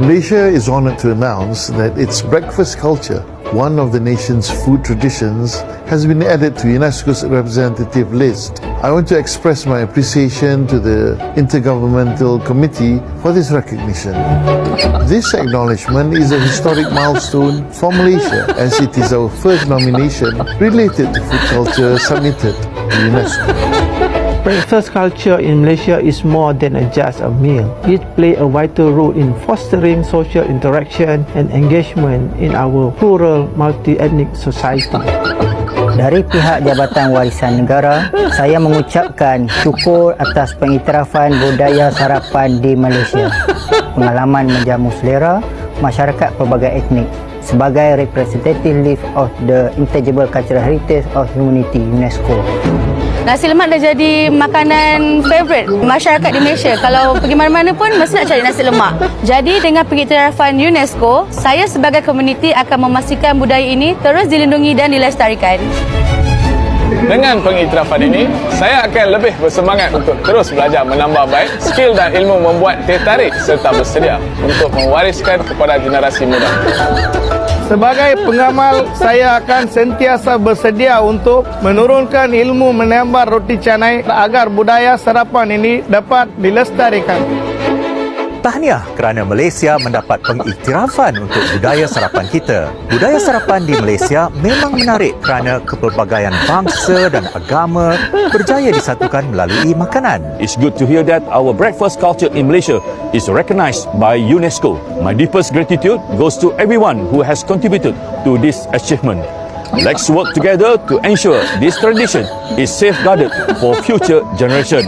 Malaysia is honored to announce that its breakfast culture, one of the nation's food traditions, has been added to UNESCO's representative list. I want to express my appreciation to the Intergovernmental Committee for this recognition. This acknowledgement is a historic milestone for Malaysia, as it is our first nomination related to food culture submitted to UNESCO. Breakfast culture in Malaysia is more than just a meal. It plays a vital role in fostering social interaction and engagement in our plural multi-ethnic society. Dari pihak Jabatan Warisan Negara, saya mengucapkan syukur atas pengiktirafan budaya sarapan di Malaysia. Pengalaman menjamu selera masyarakat pelbagai etnik sebagai representative of the intangible cultural heritage of humanity UNESCO. Nasi lemak dah jadi makanan favourite masyarakat di Malaysia. Kalau pergi mana-mana pun mesti nak cari nasi lemak. Jadi dengan pengiktirafan UNESCO, saya sebagai komuniti akan memastikan budaya ini terus dilindungi dan dilestarikan. Dengan pengiktirafan ini, saya akan lebih bersemangat untuk terus belajar menambah baik skill dan ilmu membuat teh tarik serta bersedia untuk mewariskan kepada generasi muda. Sebagai pengamal, saya akan sentiasa bersedia untuk menurunkan ilmu menambah roti canai agar budaya sarapan ini dapat dilestarikan. Tahniah kerana Malaysia mendapat pengiktirafan untuk budaya sarapan kita. Budaya sarapan di Malaysia memang menarik kerana kepelbagaian bangsa dan agama berjaya disatukan melalui makanan. It's good to hear that our breakfast culture in Malaysia is recognized by UNESCO. My deepest gratitude goes to everyone who has contributed to this achievement. Let's work together to ensure this tradition is safeguarded for future generations.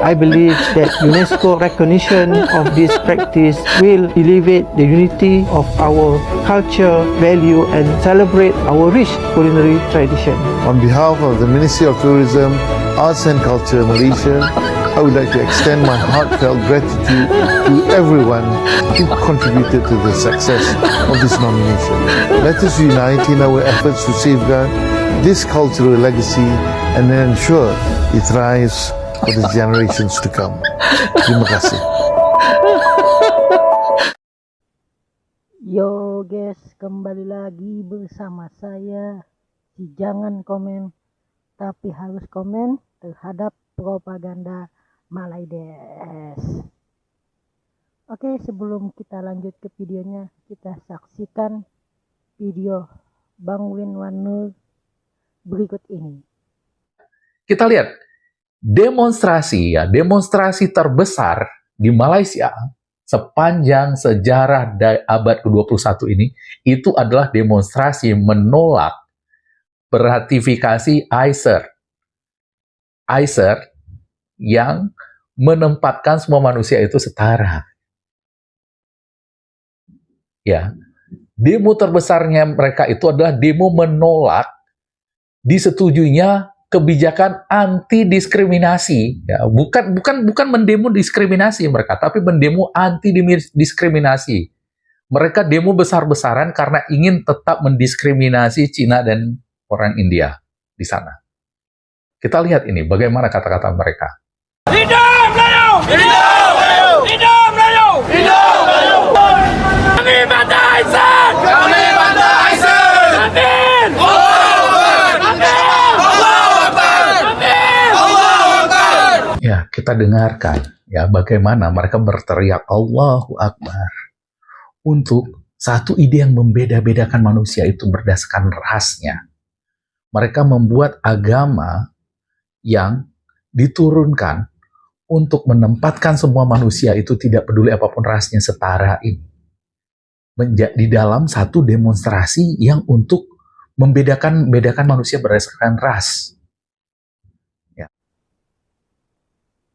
I believe that UNESCO recognition of this practice will elevate the unity of our culture, value and celebrate our rich culinary tradition. On behalf of the Ministry of Tourism, Arts and Culture Malaysia, I would like to extend my heartfelt gratitude to everyone who contributed to the success of this nomination. Let us unite in our efforts to safeguard this cultural legacy and ensure it thrives for the generations to come. Terima kasih. Yo guys, kembali lagi bersama saya. Jangan komen, tapi harus komen terhadap propaganda Malaides. Oke, sebelum kita lanjut ke videonya, kita saksikan video Bang Win Wanur berikut ini. Kita lihat demonstrasi terbesar di Malaysia sepanjang sejarah abad ke-21 ini itu adalah demonstrasi menolak beratifikasi ICER. ICER yang menempatkan semua manusia itu setara. Ya. Demo terbesarnya mereka itu adalah demo menolak disetujuinya kebijakan anti diskriminasi, ya, bukan mendemo diskriminasi mereka, tapi mendemo anti diskriminasi. Mereka demo besar-besaran karena ingin tetap mendiskriminasi Cina dan orang India di sana. Kita lihat ini bagaimana kata-kata mereka. Hidup Melayu! Hidup Melayu! Hidup Melayu! Hidup Melayu! Kami bantah ICER! Kami bantah ICER! Amin! Ya, kita dengarkan ya bagaimana mereka berteriak Allahu Akbar untuk satu ide yang membeda-bedakan manusia itu berdasarkan rasnya. Mereka membuat agama yang diturunkan untuk menempatkan semua manusia itu tidak peduli apapun rasnya setara ini. Di dalam satu demonstrasi yang untuk membedakan manusia berdasarkan ras.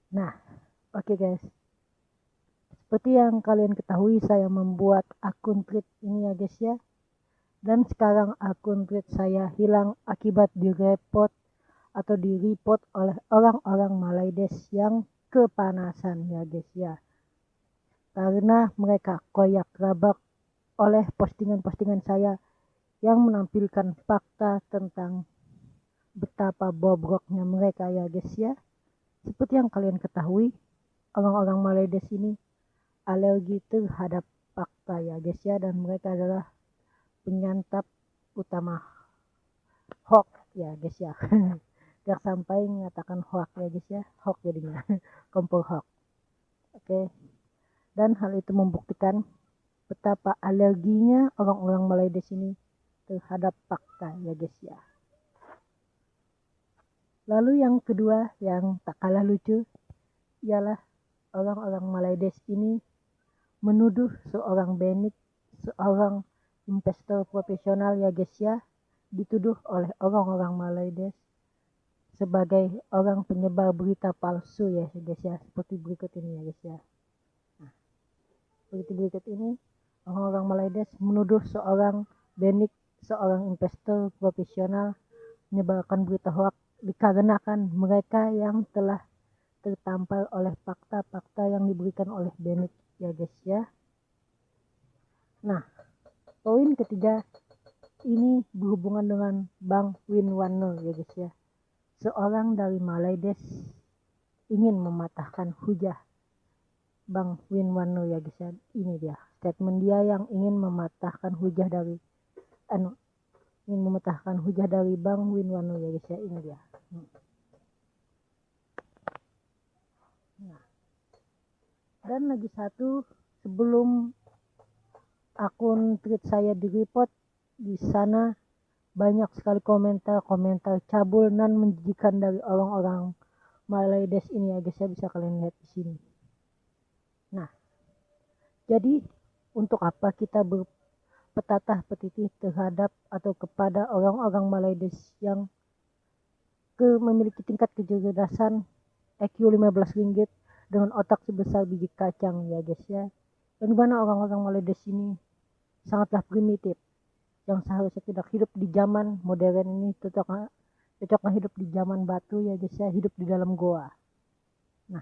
Nah, oke guys. Seperti yang kalian ketahui, saya membuat akun tweet ini ya guys ya. Dan sekarang akun tweet saya hilang akibat direport atau di-report oleh orang-orang Malaides yang kepanasan ya guys ya. Karena mereka koyak rabak oleh postingan-postingan saya yang menampilkan fakta tentang betapa bobroknya mereka ya guys ya. Seperti yang kalian ketahui, orang-orang Malaides ini alergi terhadap fakta ya guys ya, dan mereka adalah penyantap utama hoax ya guys ya. Gak sampai mengatakan hoax ya guys ya, hoax jadinya kompor hoax. Oke. Dan hal itu membuktikan betapa alerginya orang-orang Malaides ini terhadap fakta ya guys ya. Lalu yang kedua yang tak kalah lucu ialah orang-orang Malaides ini menuduh seorang Benik, seorang investor profesional ya guys ya, dituduh oleh orang-orang Malaides sebagai orang penyebar berita palsu ya guys ya, seperti berikut ini ya guys ya. Nah, seperti berikut ini orang-orang Malaides menuduh seorang Benik, seorang investor profesional menyebarkan berita hoax dikarenakan mereka yang telah tertampar oleh fakta-fakta yang diberikan oleh Benik ya guys ya. Nah, poin ketiga ini berhubungan dengan Bang Winwano ya guys ya. Seorang dari Malaides ingin mematahkan hujah Bang Winwano ya guys ya. Ini dia statement dia yang ingin mematahkan hujah dari Bang Winwano ya guys ya. Ini dia. Nah, dan lagi satu, sebelum akun tweet saya di report, di sana banyak sekali komentar cabul dan menjijikan dari orang-orang Malaides ini ya guys ya, bisa kalian lihat di sini. Nah, jadi untuk apa kita berpetata petiti terhadap atau kepada orang-orang Malaides yang memiliki tingkat kecerdasan IQ 15 ringgit dengan otak sebesar biji kacang ya guys ya. Dan dimana orang-orang Malaides ini sangatlah primitif, yang seharusnya tidak hidup di zaman modern ini, cocoknya hidup di zaman batu ya guys ya, hidup di dalam goa. Nah,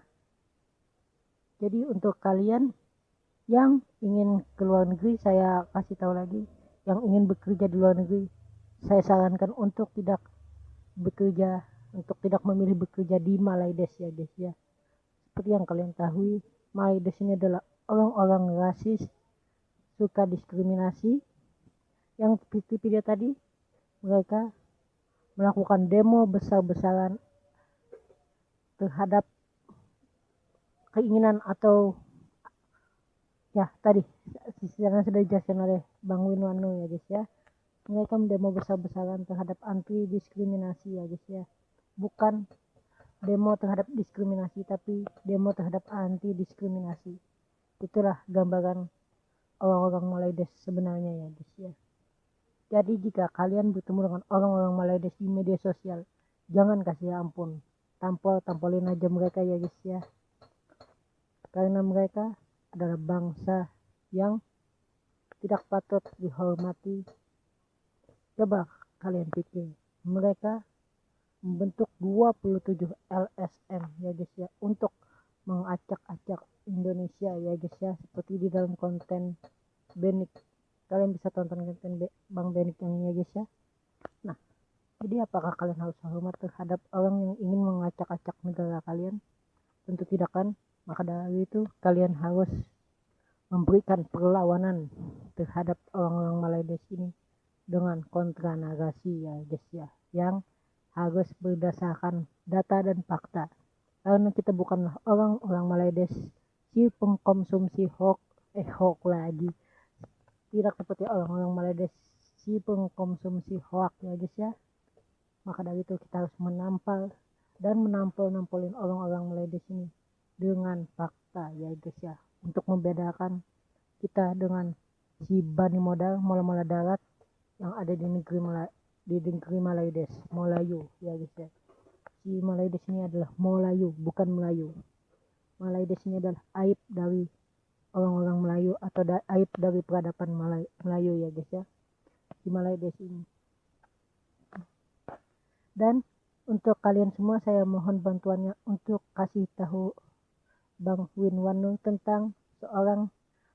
jadi untuk kalian yang ingin ke luar negeri, saya kasih tahu lagi, yang ingin bekerja di luar negeri, saya sarankan untuk tidak memilih bekerja di Malaides ya guys ya. Seperti yang kalian tahu, Malaides ini adalah orang-orang rasis, suka diskriminasi. Yang seperti video tadi, mereka melakukan demo besar-besaran terhadap keinginan atau ya tadi yang sudah dijelaskan oleh Bang Winwano ya guys ya. Mereka mendemo besar-besaran terhadap anti diskriminasi ya guys ya, bukan demo terhadap diskriminasi tapi demo terhadap anti diskriminasi. Itulah gambaran orang-orang Malaides sebenarnya ya guys ya. Jadi jika kalian bertemu dengan orang-orang Malaides di media sosial, jangan kasih ampun, tampolin aja mereka ya guys ya, karena mereka adalah bangsa yang tidak patut dihormati. Coba kalian pikir, mereka membentuk 27 LSM ya guys ya, untuk mengacak-acak Indonesia ya guys ya, seperti di dalam konten Benik. Kalian bisa tonton konten Bang Benik yang ini ya guys ya. Nah, jadi apakah kalian harus hormat terhadap orang yang ingin mengacak-acak negara kalian? Tentu tidak kan. Maka dari itu kalian harus memberikan perlawanan terhadap orang-orang Malaides ini dengan kontra narasi ya guys ya, yang harus berdasarkan data dan fakta. Karena kita bukanlah orang-orang Malaides si pengkonsumsi hoax lagi, tidak seperti orang-orang Malaides si pengkonsumsi hoax ya guys ya. Maka dari itu kita harus menampol-nampolin orang-orang Malaides ini dengan fakta ya guys ya, untuk membedakan kita dengan si bani modal mola-mola darat yang ada di negeri Malaides, Melayu ya guys ya. Si Malaides ini adalah Melayu, bukan Melayu. Malaides ini adalah aib dari orang-orang Melayu atau aib dari peradaban Melayu ya guys ya, si Malaides ini. Dan untuk kalian semua saya mohon bantuannya untuk kasih tahu Bang Winwano tentang seorang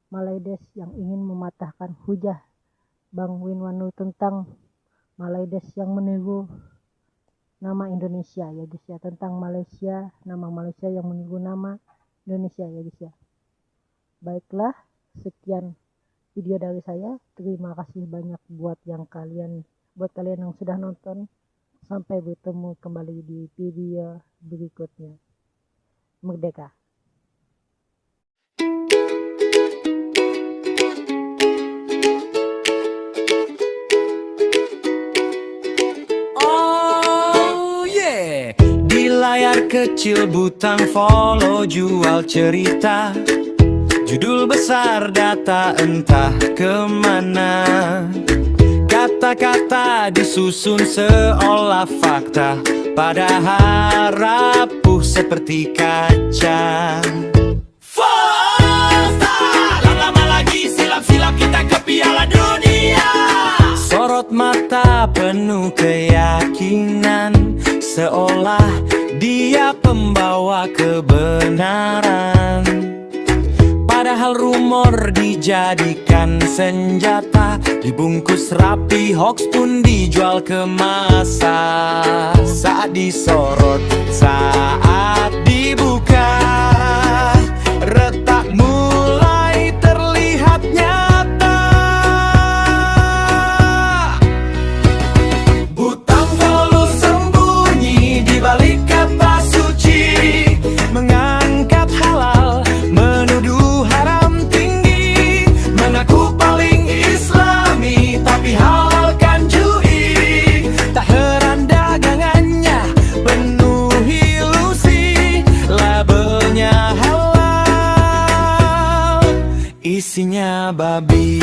Malaides yang ingin mematahkan hujah Bang Winwano tentang Malaides yang meniru nama Indonesia ya guys ya, tentang Malaysia, nama Malaysia yang meniru nama Indonesia ya guys ya. Baiklah, sekian video dari saya. Terima kasih banyak buat kalian yang sudah nonton. Sampai bertemu kembali di video berikutnya. Merdeka! Oh yeah, di layar kecil butang follow jual cerita, judul besar data entah kemana. Kata-kata disusun seolah fakta, padahal rapuh seperti kaca. Falsa, lama lagi silap-silap kita ke Piala Dunia. Sorot mata penuh keyakinan, seolah dia pembawa kebenaran. Padahal rumor dijadikan senjata, dibungkus rapi, hoax pun dijual ke massa. Saat disorot, saat dibuka, retak mulai terlihat nyata. Butang follow sembunyi di balik kata suci, mengangkat halal, menuduh haram tinggi, mengaku paling islami tapi halalkan jui. Tak heran dagangannya penuh ilusi, labelnya halal, isinya babi.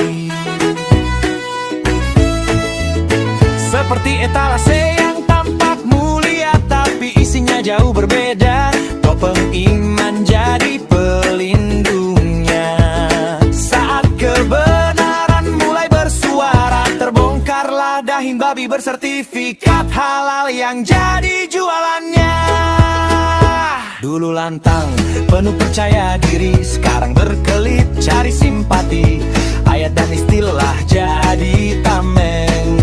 Seperti etalase yang tampak mulia tapi isinya jauh berbeda, topeng iman jadi pelindungnya. Saat kebenaran mulai bersuara, terbongkarlah dahing babi bersertifikat halal yang jadi jualannya. Dulu lantang, penuh percaya diri, sekarang berkelit cari simpati. Ayat dan istilah jadi tameng.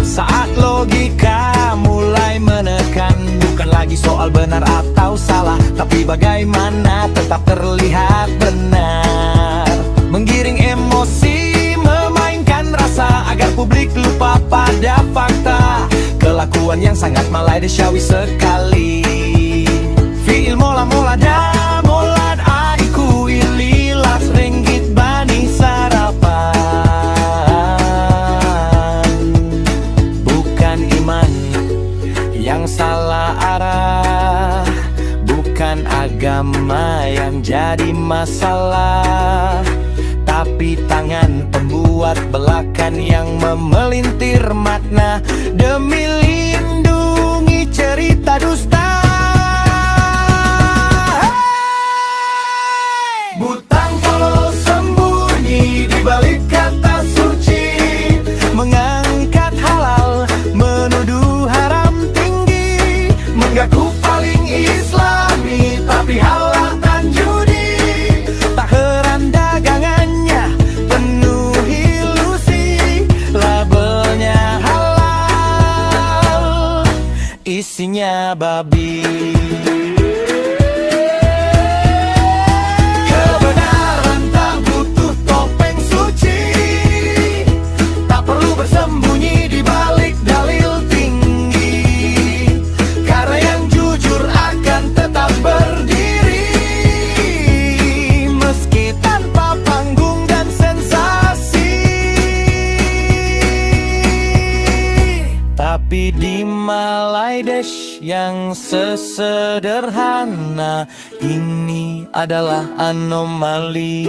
Saat logika mulai menekan, bukan lagi soal benar atau salah, tapi bagaimana tetap terlihat benar. Menggiring emosi, memainkan rasa agar publik lupa pada fakta. Kelakuan yang sangat malaysiawi sekali. Fi'il mola da molad aiku ililas ringgit bani sarapan. Bukan iman yang salah arah, bukan agama yang jadi masalah, tapi tangan pembuat belakan yang memelintir makna demi lindungi cerita dusta. Butang follow sembunyi di balik kata suci, mengangkat halal, menuduh haram tinggi, mengaku paling islami tapi halalkan judi. Tak heran dagangannya penuh ilusi, labelnya halal, isinya babi. Kebenaran tak butuh topeng suci, tak perlu bersembunyi di balik dalil tinggi, karena yang jujur akan tetap berdiri, meski tanpa panggung dan sensasi. Tapi di Malaydesh yang sesederhana ini adalah anomali.